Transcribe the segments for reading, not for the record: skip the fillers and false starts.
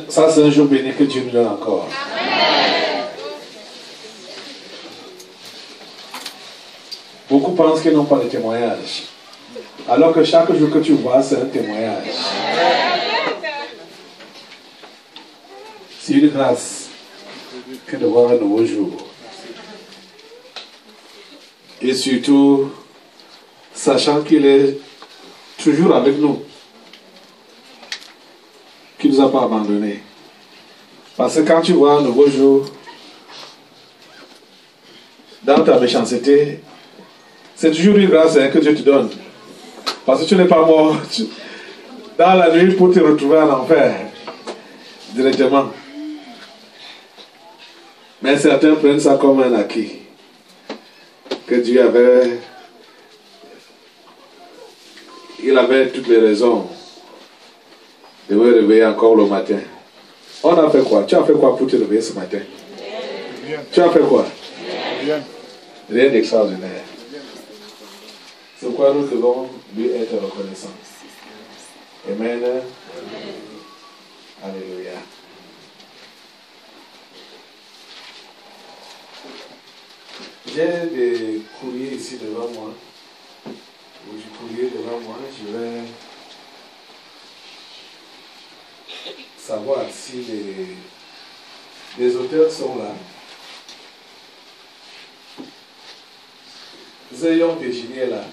Ça, c'est un jour béni que Dieu nous donne encore. Amen. Beaucoup pensent qu'ils n'ont pas de témoignage. Alors que chaque jour que tu vois, c'est un témoignage. C'est une grâce que de voir un nouveau jour. Et surtout, sachant qu'il est toujours avec nous. Qui ne nous a pas abandonnés. Parce que quand tu vois un nouveau jour, dans ta méchanceté, c'est toujours une grâce que Dieu te donne. Parce que tu n'es pas mort dans la nuit pour te retrouver en enfer directement. Mais certains prennent ça comme un acquis. Que Dieu avait... Il avait toutes les raisons de me réveiller encore le matin. On a fait quoi? Tu as fait quoi pour te réveiller ce matin? Rien. Tu as fait quoi? Rien. Rien d'extraordinaire. C'est pourquoi nous devons lui être reconnaissants. Amen. Alléluia. J'ai des courriers ici devant moi. Ou du courrier devant moi. Je vais savoir si les auteurs sont là. Zéyon Virginie est là.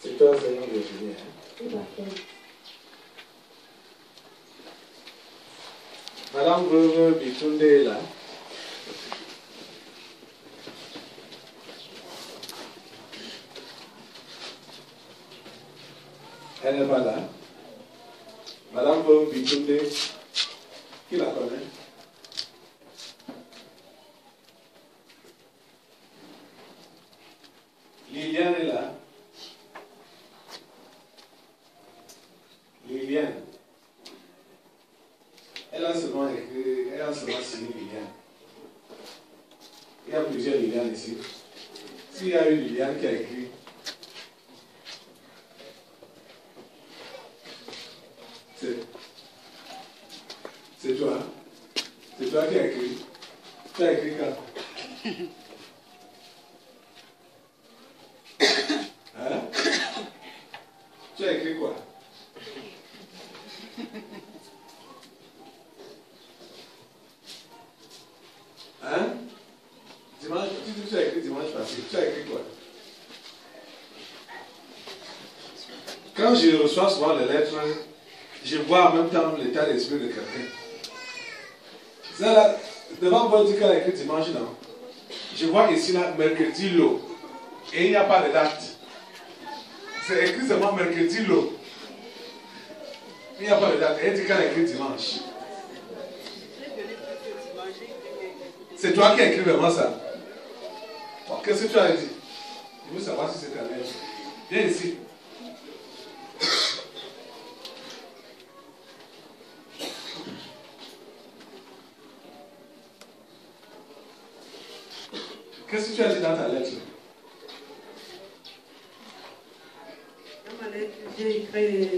C'est toi, Zéyon Virginie. Madame Veuve Bitunde est là. Elle n'est pas là. Madame Veuve Bitunde, qui la connaît? Liliane est là. Liliane. Elle a seulement écrit, elle a seulement signé Liliane. Il y a plusieurs Liliane ici. S'il y a une Liliane qui a écrit, c'est toi. C'est toi qui as écrit. Tu as écrit quand? Hein? Tu as écrit quoi? Hein? Dimanche, tu as écrit dimanche passé. Tu as écrit quoi? Quand je reçois souvent les lettres, je vois en même temps l'état d'esprit de quelqu'un. C'est là, devant moi, dit qu'elle a écrit dimanche, non? Je vois ici, là, mercredi, l'eau. Et il n'y a pas de date. C'est écrit seulement mercredi, l'eau. Il n'y a pas de date. Elle dit qu'elle a écrit dimanche. C'est toi qui as écrit vraiment ça. Bon, qu'est-ce que tu as dit? Je veux savoir si c'est ta lettre. Viens ici. Qu'est-ce que tu as dit dans ta lettre? Dans ma lettre, j'ai écrit...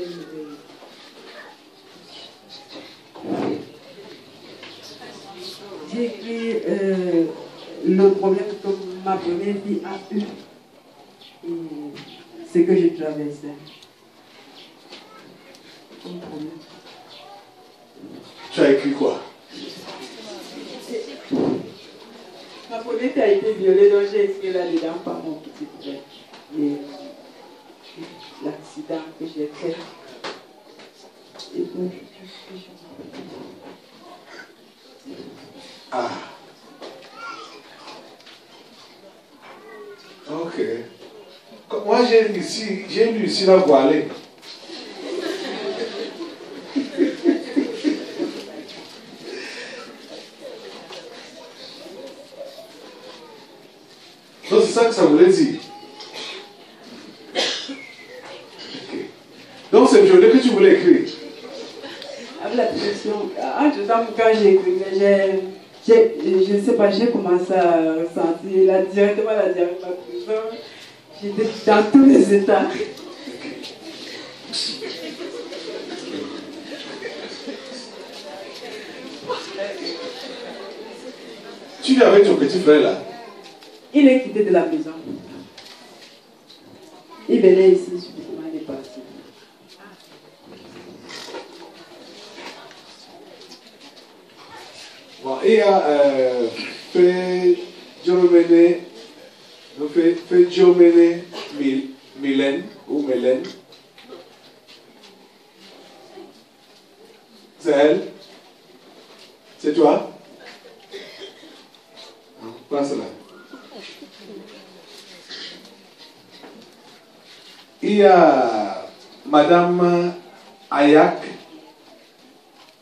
J'ai écrit le problème que ma première fille a eu et ce que j'ai traversé. Tu as écrit quoi? Ma première fille a été violée, donc j'ai écrit là-dedans par mon petit frère. Et l'accident que j'ai fait. Et donc, ah. Ok. Moi, j'ai lu ici la voilée. c'est ça que ça voulait dire. Okay. Donc c'est Journée que tu voulais écrire. Avec la pression, entre-temps, quand j'ai écrit, je ne sais pas, j'ai commencé à ressentir directement la prison. J'étais dans tous les états. Tu es avec ton petit frère là? Il est quitté de la maison. Il venait ici, subitement, il est parti. Bon, il a fait Diomene Mylène ou Mélène. C'est elle? C'est toi? Passe là. Il y a Madame Ayak,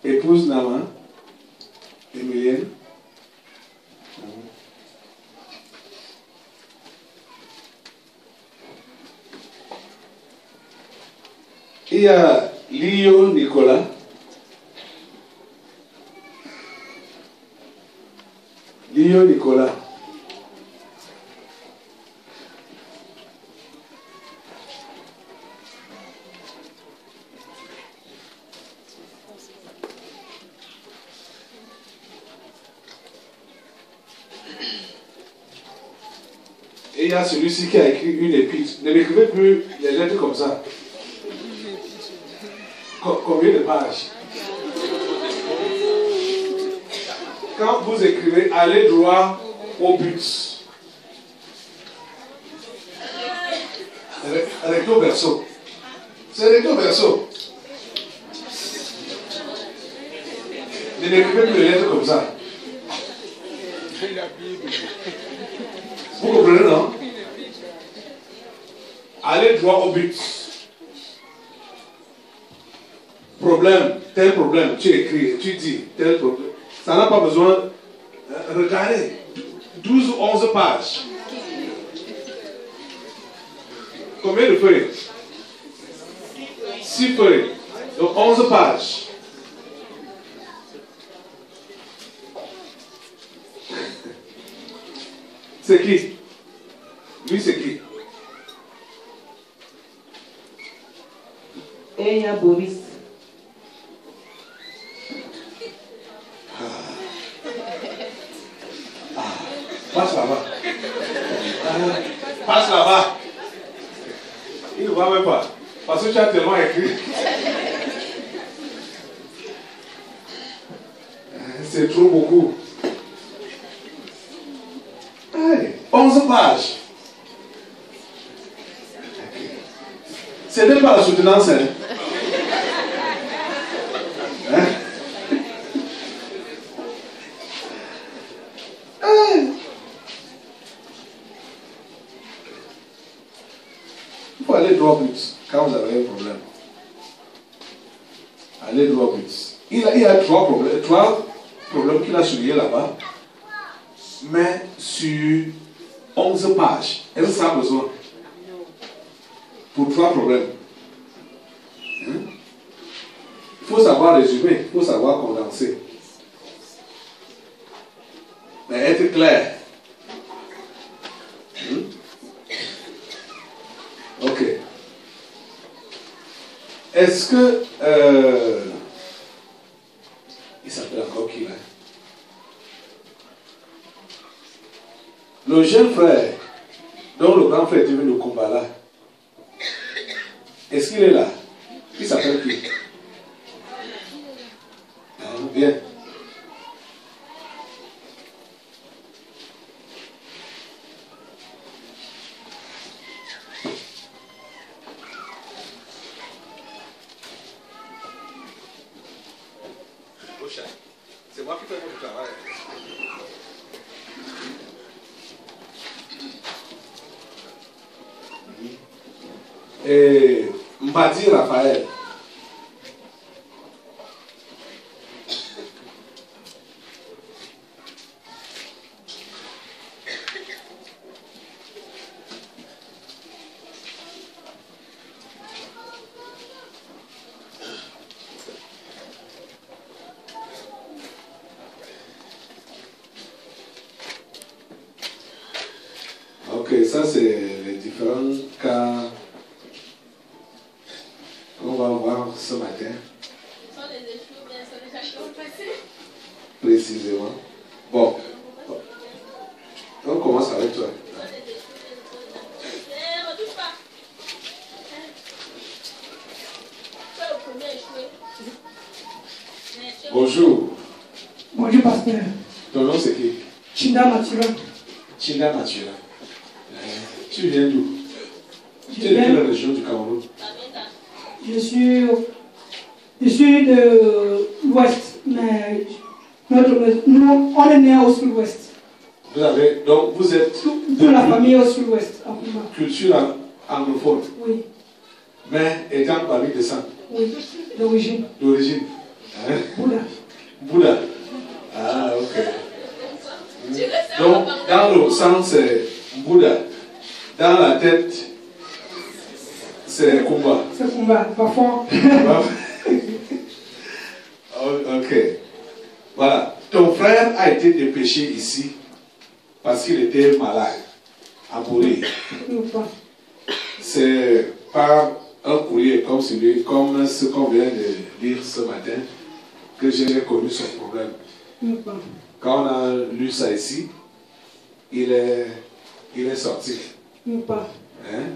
épouse Nama, Emilienne. Il y a Lio Nicolas. Lio Nicolas. Et il y a celui-ci qui a écrit une épître. Ne m'écrivez plus les lettres comme ça. Combien de pages? Quand vous écrivez, allez droit au but. Recto verso. C'est recto verso. Ne m'écrivez plus les lettres comme ça. Vous comprenez, non? Allez droit au but. Problème, tel problème, tu écris, tu dis, tel problème. Ça n'a pas besoin. Regardez, 12 ou 11 pages. Combien de feuilles? 6 feuilles. Donc 11 pages. C'est qui? Lui, c'est qui? Et il y a Boris. Passe là-bas. Passe là-bas. Il ne voit même pas. Parce que tu as tellement écrit. C'est trop beaucoup. 11 pages. Ce n'est pas la soutenance. Hein? Il faut aller droit au but quand vous avez un problème. Allez droit au but. Il y a trois problèmes qu'il a soulignés là-bas, mais sur 11 pages. Est-ce que ça a besoin? Pour 3 problèmes. Il faut savoir résumer, il faut savoir condenser. Mais être clair. Ok. Est-ce que... il s'appelle encore qui là? Le jeune frère, dont le grand frère est venu au combat là, est-ce qu'il est là? Il s'appelle qui? Bien. C'est moi qui fais votre travail. Et Mbadi Raphaël. Ok, ça c'est les différents cas qu'on va voir ce matin. Ce sont les échos, bien sûr, les actions passées. Précisément. Bon, on commence avec toi. Bonjour. Bonjour, pasteur. Ton nom c'est qui? Chinda Matura. Chinda Matura. Tu viens d'où? Tu es de quelle région du Cameroun? Je suis de l'Ouest, mais nous, on est né au Sud-Ouest. Donc vous êtes Toute la famille au Sud-Ouest, à Puma. Culture anglophone. Oui. Mais étant parmi des saints. Oui, d'origine. D'origine. Hein? Bouddha. Bouddha. Ah, ok. Donc, dans le sens, c'est Bouddha. Dans la tête, c'est Kumba. C'est Kumba, pas fort. Ok. Voilà. Ton frère a été dépêché ici parce qu'il était malade, à mourir. C'est par un courrier comme ce qu'on vient de lire ce matin que j'ai connu son problème. Quand on a lu ça ici, il est sorti. Hein?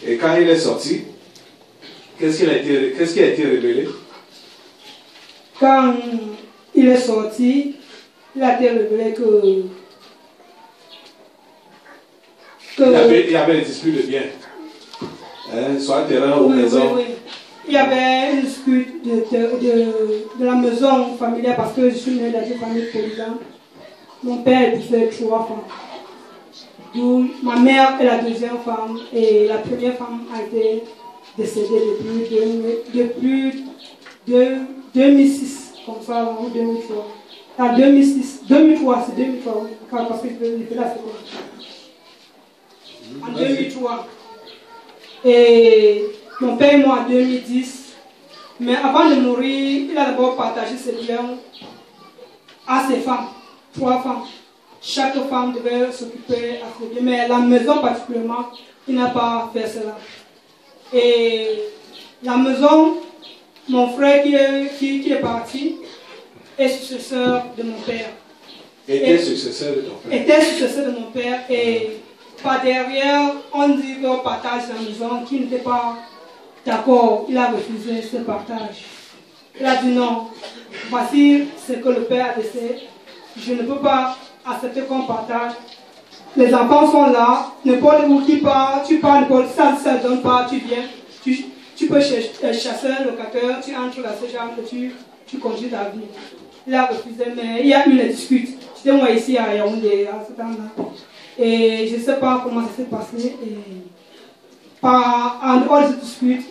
Et quand il est sorti, qu'est-ce qui a été révélé? Quand il est sorti, il a été révélé que il y avait des disputes de biens. Hein? Soit terrain ou maison. Oui. Il y avait une dispute de la maison familiale parce que je suis né dans une famille polygamie. Mon père disait 3 femmes. D'où ma mère est la deuxième femme et la première femme a été décédée depuis 2006, comme ça, ou 2003. En 2006, 2003, c'est 2003, parce que je fais la seconde. En 2003. Et mon père est mort en 2010. Mais avant de mourir, il a d'abord partagé ses biens à ses femmes, 3 femmes. Chaque femme devait s'occuper à ses biens. Mais la maison particulièrement, il n'a pas fait cela. Et la maison, mon frère qui est parti, est successeur de mon père. Était successeur de ton père. Était successeur de mon père. Et par derrière, on dit qu'on partage la maison, qui n'était pas d'accord. Il a refusé ce partage. Il a dit non, voici ce que le père a laissé. Je ne peux pas accepter qu'on partage. Les enfants sont là, n'importe où qui part, tu pars, ça ne donne pas, tu viens. Tu peux chasser un locateur, tu entres dans ce genre, tu continues ta vie. Il a refusé, mais il y a eu une dispute. J'étais moi ici à Yaoundé à ce temps-là. Et je ne sais pas comment ça s'est passé. Et en dehors de cette dispute,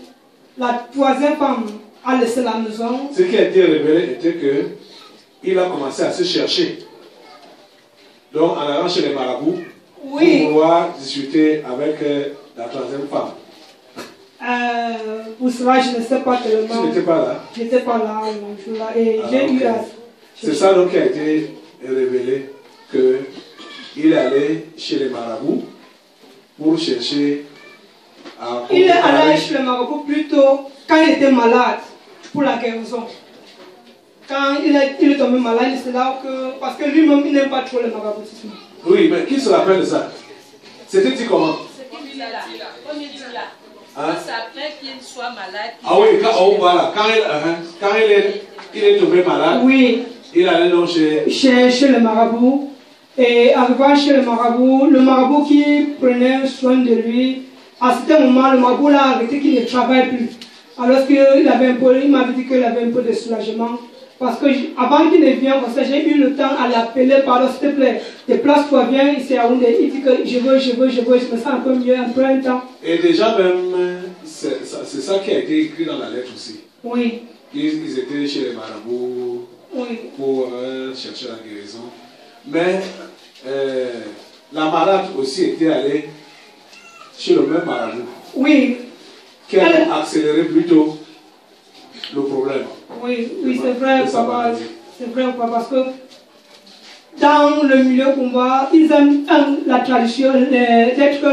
la troisième femme a laissé la maison. Ce qui a été révélé était qu'il a commencé à se chercher. Donc, en allant chez les marabouts, oui, pour pouvoir discuter avec la troisième femme. Pour cela, je ne sais pas tellement. Tu n'étais pas là? Je n'étais pas là le jour-là. Et j'ai eu à... C'est ça donc qui a été révélé, qu'il allait chez les marabouts pour chercher à... Il est allé chez les marabouts plutôt quand il était malade, pour la guérison. Quand il est tombé malade, c'est là que... Parce que lui-même, il n'aime pas trop le maraboutisme. Oui, mais qui se rappelle de ça? C'était dit comment? C'est comme il dit là. Comme il dit là. Hein? C'est après qu'il soit malade. Ah oui, voilà. Quand il est tombé malade, oui, il allait donc chez le marabout. Et arrivant chez le marabout qui prenait soin de lui, à ce moment, le marabout l'a arrêté qu'il ne travaille plus. Alors qu'il m'avait dit qu'il avait un peu de soulagement. Parce que avant qu'il ne vienne, j'ai eu le temps à l'appeler, pardon, s'il te plaît, déplace-toi, viens ici à Yaoundé. Il dit que je veux, je me sens un peu mieux, un peu un temps. Et déjà même, c'est ça qui a été écrit dans la lettre aussi. Oui. Ils étaient chez les marabouts, oui, pour chercher la guérison. Mais la malade aussi était allée chez le même marabout. Oui. Qui a accéléré plutôt le problème. Oui, c'est vrai, papa. C'est vrai, papa, parce que dans le milieu combat, ils aiment la tradition d'être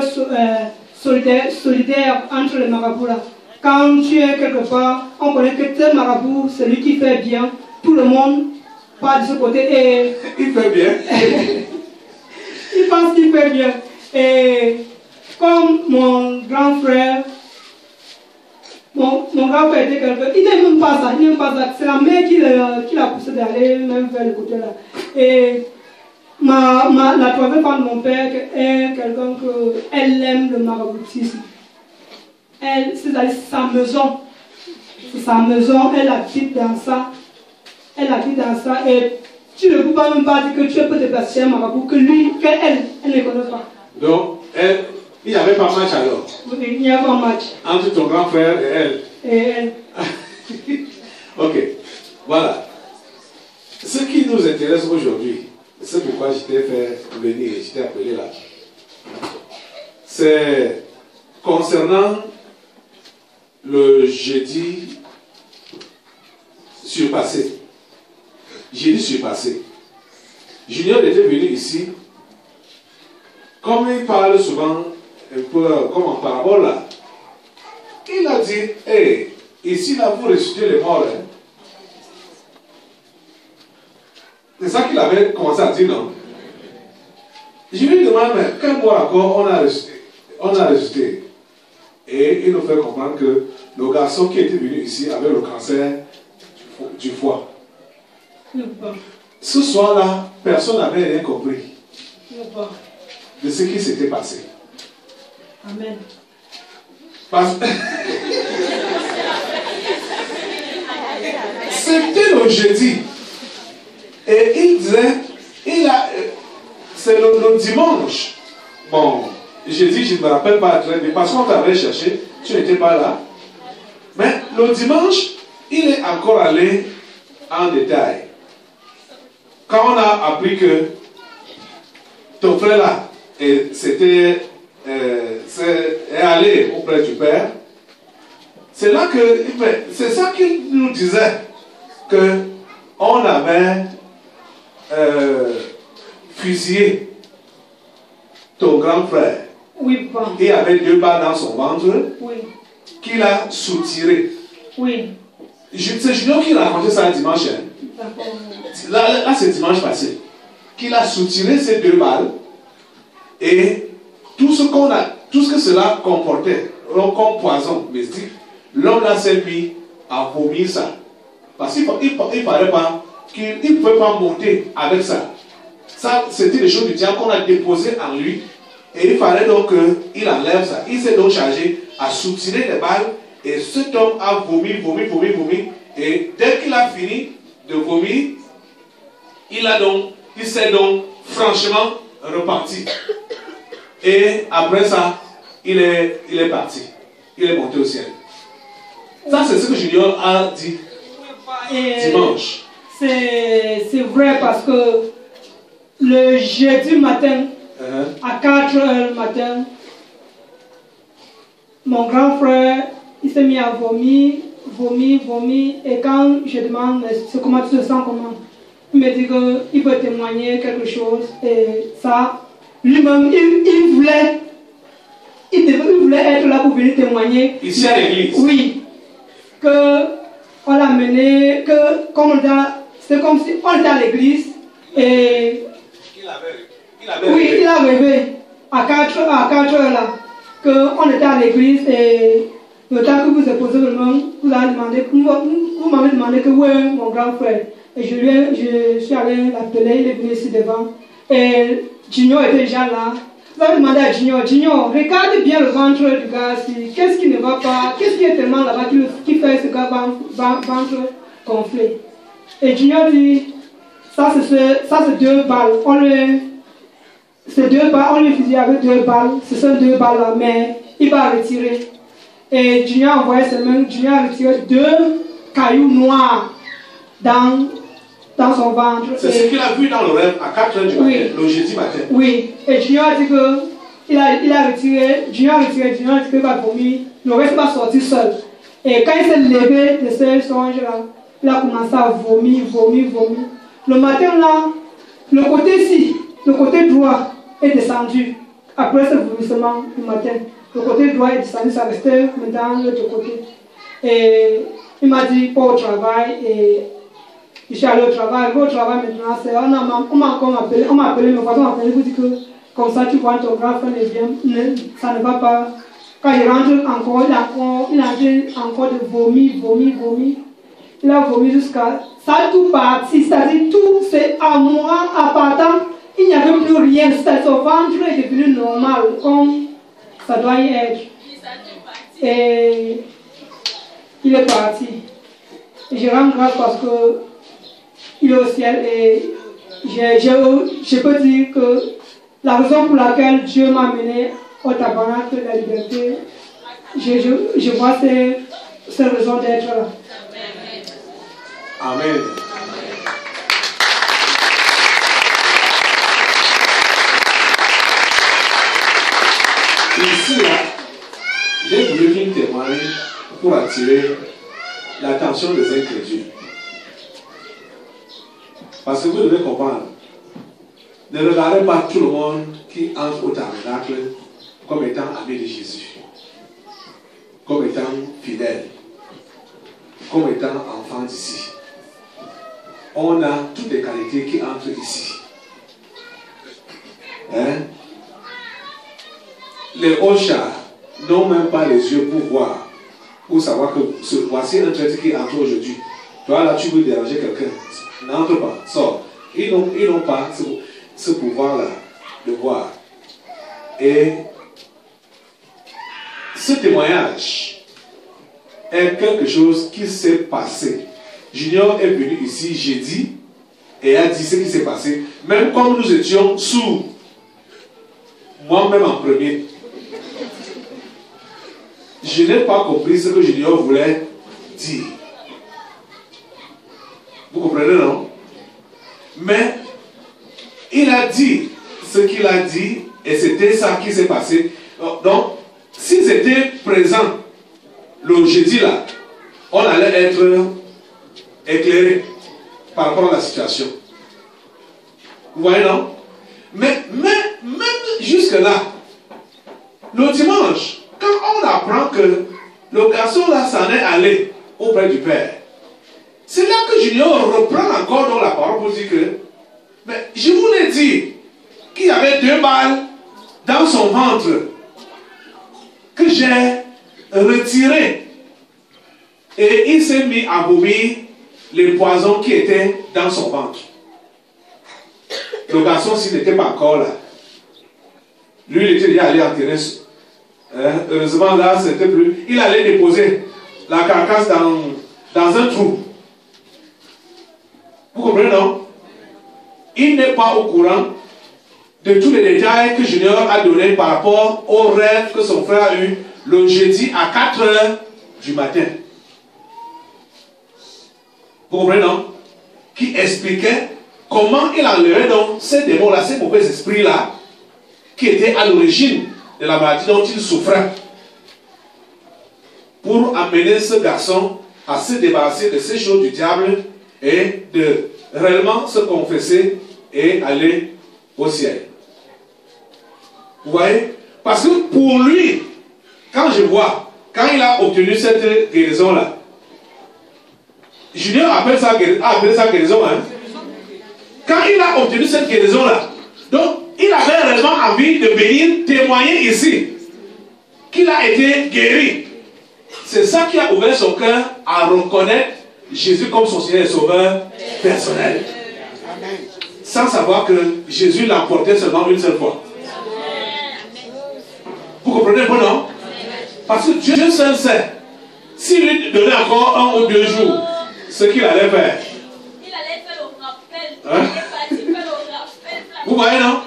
solidaire entre les marabouts là. Quand tu es quelque part, on connaît que tel marabout, celui qui fait bien, tout le monde part de ce côté et... Il fait bien. Il pense qu'il fait bien. Et comme mon grand frère était quelqu'un, il n'aime même pas ça, c'est la mère qui l'a poussé d'aller même vers le côté là. Et la troisième femme de mon père est quelqu'un elle aime le maraboutisme. C'est sa maison. C'est sa maison, elle habite dans ça. Et tu ne peux pas même pas dire que tu peux te placer un marabout que lui, qu'elle ne connaît pas. Donc, il n'y avait pas match alors? Il n'y a pas match. Entre ton grand frère et elle? Et elle. Ok, voilà. Ce qui nous intéresse aujourd'hui, c'est pourquoi je t'ai fait venir, je t'ai appelé là. C'est concernant le jeudi surpassé. Jeudi surpassé. Junior était venu ici. Comme il parle souvent un peu comme en parabole là, il a dit, hey, ici là vous ressuscitez les morts. Hein. C'est ça qu'il avait commencé à dire, non? Je lui demande, mais quel mois encore on a ressuscité? Et il nous fait comprendre que le garçon qui était venu ici avait le cancer du foie. Ce soir-là, personne n'avait rien compris de ce qui s'était passé. Amen. C'était le jeudi. Et il disait, c'est le dimanche. Bon, jeudi, je ne me rappelle pas très bien, parce qu'on t'avait cherché, tu n'étais pas là. Mais le dimanche, il est encore allé en détail. Quand on a appris que ton frère là, est allé auprès du père, c'est là que, c'est ça qu'il nous disait, que on avait fusillé ton grand frère. Oui, papa. Il avait 2 balles dans son ventre. Oui. Qu'il a soutiré. Oui. C'est Junior qui racontait ça dimanche. Hein. Là c'est dimanche passé. Qu'il a soutiré ces 2 balles. Et tout ce que cela comportait, comme poison mystique, l'homme là s'est mis à vomir ça. Parce qu'il ne fallait pas qu'il ne pouvait pas monter avec ça. Ça, c'était des choses du diable qu'on a déposées en lui. Et il fallait donc qu'il enlève ça. Il s'est donc chargé à soutirer les balles. Et cet homme a vomi. Et dès qu'il a fini de vomir, il s'est donc franchement reparti. Et après ça, il est parti. Il est monté au ciel. Ça, c'est ce que Junior a dit dimanche. C'est vrai parce que le jeudi matin, à 4h le matin, mon grand frère, il s'est mis à vomir. Et quand je demande, comment tu te sens, comment? Il me dit qu'il peut témoigner quelque chose. Et ça, lui-même, il voulait être là pour venir témoigner. Ici à l'église? Oui. On l'a mené, c'est comme si on était à l'église. Et il a rêvé à 4 heures là, qu'on était à l'église et le temps que vous avez posé le nom, vous m'avez demandé que où est mon grand frère. Et je suis allé l'appeler, il est venu ici devant. Et Junior était déjà là. Vous avez demandé à Junior, regarde bien le ventre du gars, qu'est-ce qui ne va pas, qu'est-ce qui est tellement là-bas qui fait ce gars ventre gonflé. Et Junior dit, ça c'est 2 balles. On lui fusille avec 2 balles, ce sont 2 balles là, mais il va retirer. Et Junior a envoyé ses mains, Junior a retiré 2 cailloux noirs dans son ventre. C'est ce qu'il a vu dans le rêve à 4h du matin, le jeudi matin. Oui, et Junior a dit qu'il a retiré, Junior a dit qu'il va vomir, le reste va sortir seul. Et quand il s'est levé de ce songe là, il a commencé à vomir. Le matin là, Le côté-ci, le côté droit est descendu après ce vomissement du matin. Le côté droit est descendu, ça restait maintenant de l'autre côté. Et il m'a dit pas au travail et je suis allé au travail. Au travail maintenant, on m'a encore appelé, mes voisins m'ont appelé pour dire que comme ça tu vois ton grand frère ça ne va pas. Quand il rentre encore, il a encore de vomi. Il a vomi jusqu'à ça a tout parti, c'est-à-dire tout c'est à moi, à partant, il n'y avait plus rien, c'est-à-dire son ventre est devenu normal, comme ça doit y être. Et il est parti. Et je rends grâce parce que il est au ciel et je peux dire que la raison pour laquelle Dieu m'a amené au tabernacle de la liberté, je vois cette raison d'être là. Amen. Ici, là, j'ai voulu qu'il témoigne pour attirer l'attention des incrédules. Parce que vous devez comprendre, ne regardez pas tout le monde qui entre au tabernacle comme étant ami de Jésus, comme étant fidèle, comme étant enfant d'ici. On a toutes les qualités qui entrent ici. Hein? Les Ocha n'ont même pas les yeux pour voir, pour savoir que voici un traité qui entre aujourd'hui. Toi là, tu veux déranger quelqu'un. N'entre pas, sors. Ils n'ont pas ce pouvoir-là de voir. Et ce témoignage est quelque chose qui s'est passé. Junior est venu ici jeudi et a dit ce qui s'est passé. Même comme nous étions sourds, moi-même en premier, je n'ai pas compris ce que Junior voulait dire. Vous comprenez, non? Mais il a dit ce qu'il a dit et c'était ça qui s'est passé. Donc, s'ils étaient présents le jeudi là, on allait être éclairé par rapport à la situation. Vous voyez, non? Mais même jusque-là, le dimanche, quand on apprend que le garçon là s'en est allé auprès du Père, c'est là que Junior reprend encore dans la parole pour dire que, mais je vous l'ai dit, qu'il y avait 2 balles dans son ventre que j'ai retiré. Et il s'est mis à vomir les poisons qui étaient dans son ventre. Le garçon, s'il n'était pas encore là, lui, il était déjà allé enterrer. Heureusement, là, c'était plus. Il allait déposer la carcasse dans un trou. Vous comprenez, non? Il n'est pas au courant de tous les détails que Junior a donnés par rapport au rêve que son frère a eu le jeudi à 4 h du matin. Vous comprenez, non? Qui expliquait comment il enlevait donc ces démons-là, ces mauvais esprits-là, qui étaient à l'origine de la maladie dont il souffrait, pour amener ce garçon à se débarrasser de ces choses du diable et de réellement se confesser et aller au ciel. Vous voyez? Parce que pour lui, quand je vois, quand il a obtenu cette guérison-là, Junior appelle ça guérison, hein? Quand il a obtenu cette guérison-là, donc il avait réellement envie de venir témoigner ici qu'il a été guéri. C'est ça qui a ouvert son cœur à reconnaître Jésus comme son Seigneur et Sauveur personnel. Sans savoir que Jésus l'a porté seulement une seule fois. Vous comprenez pas, non? Parce que Dieu seul sait. S'il lui donnait encore 1 ou 2 jours, ce qu'il allait faire. Il allait faire le rappel. Hein? Il est parti faire le rappel. Vous voyez, non?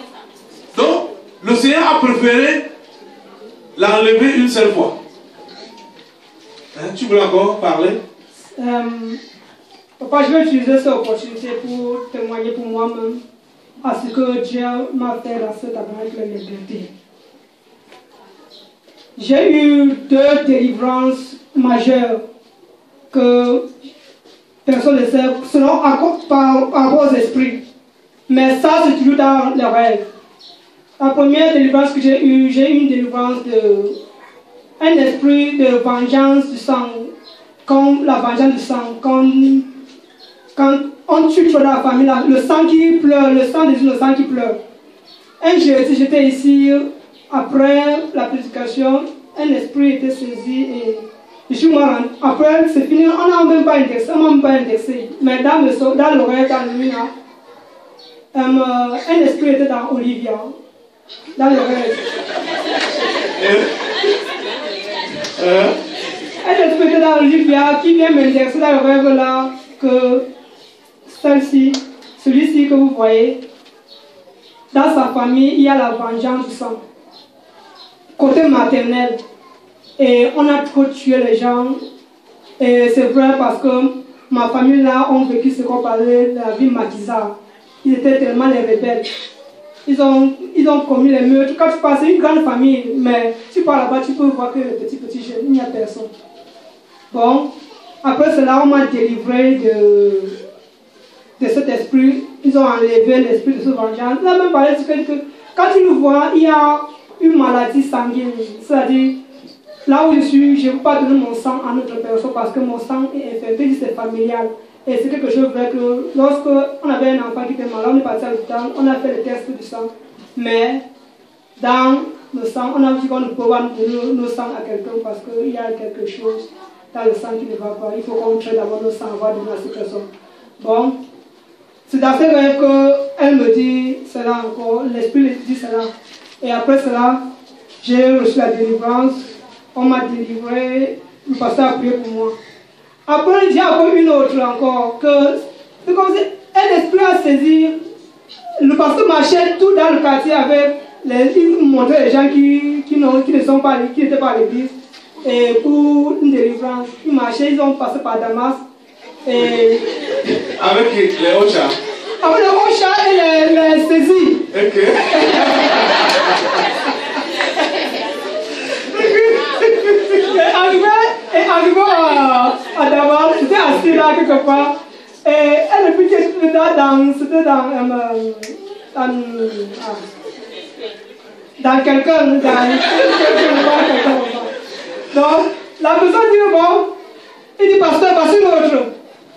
Donc, le Seigneur a préféré l'enlever une seule fois. Hein? Tu voulais encore parler? Papa, je vais utiliser cette opportunité pour témoigner pour moi-même à ce que Dieu m'a fait dans cette tabernacle de liberté. J'ai eu 2 délivrances majeures que personne ne sait, selon par rapport aux esprits. Mais ça, c'est toujours dans le rêve. La première délivrance que j'ai eu une délivrance de un esprit de vengeance du sang. Comme la vengeance du sang. Quand on tue dans la famille, le sang qui pleure, le sang des innocents qui pleure. Un jeudi, j'étais ici, après la prédication, un esprit était saisi et je suis mort. Après, c'est fini, on n'a même pas indexé, mais dans l'oreille, dans le mur, un esprit était dans Olivia, dans l'oreille. Un esprit était dans Olivia qui vient m'indexer dans l'oreille là, que celle-ci, celui-ci que vous voyez, dans sa famille, il y a la vengeance du sang. Côté maternel. Et on a trop tué les gens. Et c'est vrai parce que ma famille là ont vécu ce qu'on parlait de la vie maquisarde. Ils étaient tellement les rebelles. Ils ont commis les meurtres. Quand tu passes, c'est une grande famille. Mais tu pars là-bas, tu peux voir que les petits jeunes, il n'y a personne. Bon, après cela, on m'a délivré de cet esprit. Ils ont enlevé l'esprit de ce vengeance. Là, même parlé que quand tu le vois, il y a une maladie sanguine. C'est-à-dire, là où je suis, je ne peux pas donner mon sang à notre personne parce que mon sang est infecté, c'est familial. Et c'est quelque chose vrai que lorsqu'on avait un enfant qui était malade, on est parti à l'hôpital, on a fait le test du sang. Mais dans le sang, on a dit qu'on ne peut pas donner nos sangs à quelqu'un parce qu'il y a quelque chose dans le sang qui ne va pas. Il faut qu'on traite d'abord nos sangs avant de donner à cette personne. Bon. C'est dans ces rêves qu'elle me dit cela encore, l'esprit me dit cela. Et après cela, j'ai reçu la délivrance, on m'a délivré, le pasteur a prié pour moi. Après, il y a encore une autre encore, c'est comme si un esprit a saisi, le pasteur marchait tout dans le quartier avec, il montrait les gens qui n'étaient pas à l'église, et pour une délivrance, ils marchaient, ils ont passé par Damas. Et avec les Ocha. Avec les Ocha et les saisies. Ok. Et arrivé à Damas, j'étais assis là quelque part. Et elle me dit que c'était dans quelqu'un. Donc, la personne dit bon, il dit pasteur, passe une autre.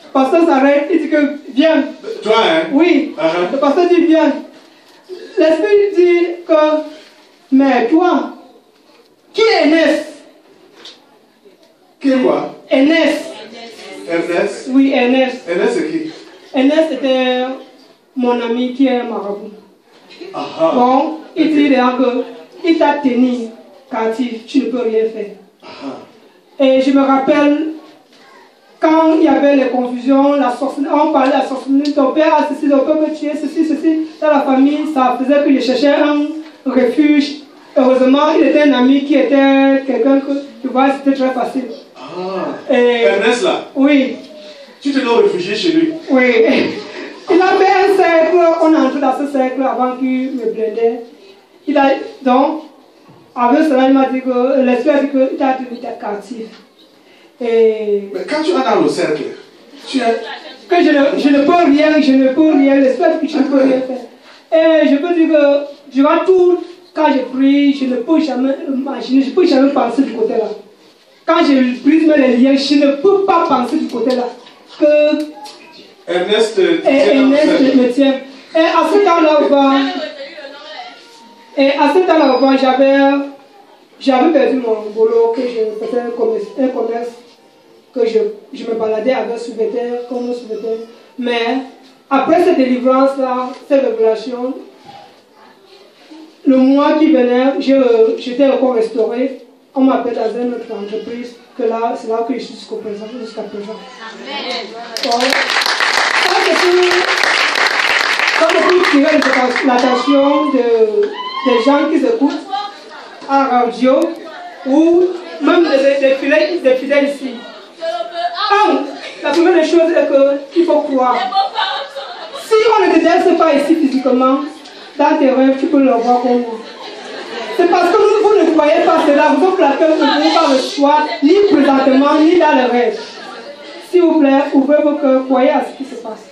Le pasteur s'arrête, il dit que viens. Toi, hein? Oui. Le pasteur dit viens. L'esprit dit que, mais toi, qui est Ernest? Qui est quoi? Ernest. Ernest? Oui, Ernest. Ernest c'est qui? Ernest était mon ami qui est marabout. Aha. Bon, il dit que il t'a tenu captif, tu ne peux rien faire. Aha. Et je me rappelle quand il y avait les confusions, la sorcellerie, on parlait de la sorcellerie, ton père a ceci, ton père peut tuer ceci, dans la famille, ça faisait que je cherchais un refuge. Heureusement, il était un ami qui était quelqu'un que, tu vois, c'était très facile. Ah. Et Ernest là? Oui. Tu te dois réfugier chez lui? Oui. Il a fait un cercle, on est entré dans ce cercle avant qu'il me blindait. Donc, avec cela, il m'a dit que l'esprit a dit qu'il t'a tenu captif. Et mais quand tu es dans le cercle, tu es... que je ne peux rien, l'esprit a dit que je ne peux rien faire. Et je peux dire que durant tout, quand je prie, je ne peux jamais imaginer, je ne peux jamais penser du côté là. Quand je brise les liens, je ne peux pas penser du côté là. Que Ernest me tient. Et à ce temps-là, j'avais perdu mon boulot, que je faisais un commerce, que je me baladais avec sous-vêtements, comme sous-vêtements. Mais après cette délivrance-là, cette révélation, le mois qui venait, j'étais encore restauré. On m'appelle dans une autre entreprise, que là, c'est là que je suis jusqu'à présent. Amen. Donc, ça peut tirer l'attention des gens qui écoutent à la radio ou même des fidèles ici. La première des choses est qu'il faut croire. Si on ne te laisse pas ici physiquement, dans tes rêves, tu peux le voir comme moi. C'est parce que vous ne croyez pas cela, vous flattez que vous n'avez pas le choix, ni présentement, ni dans le rêve. S'il vous plaît, ouvrez vos cœurs, croyez à ce qui se passe.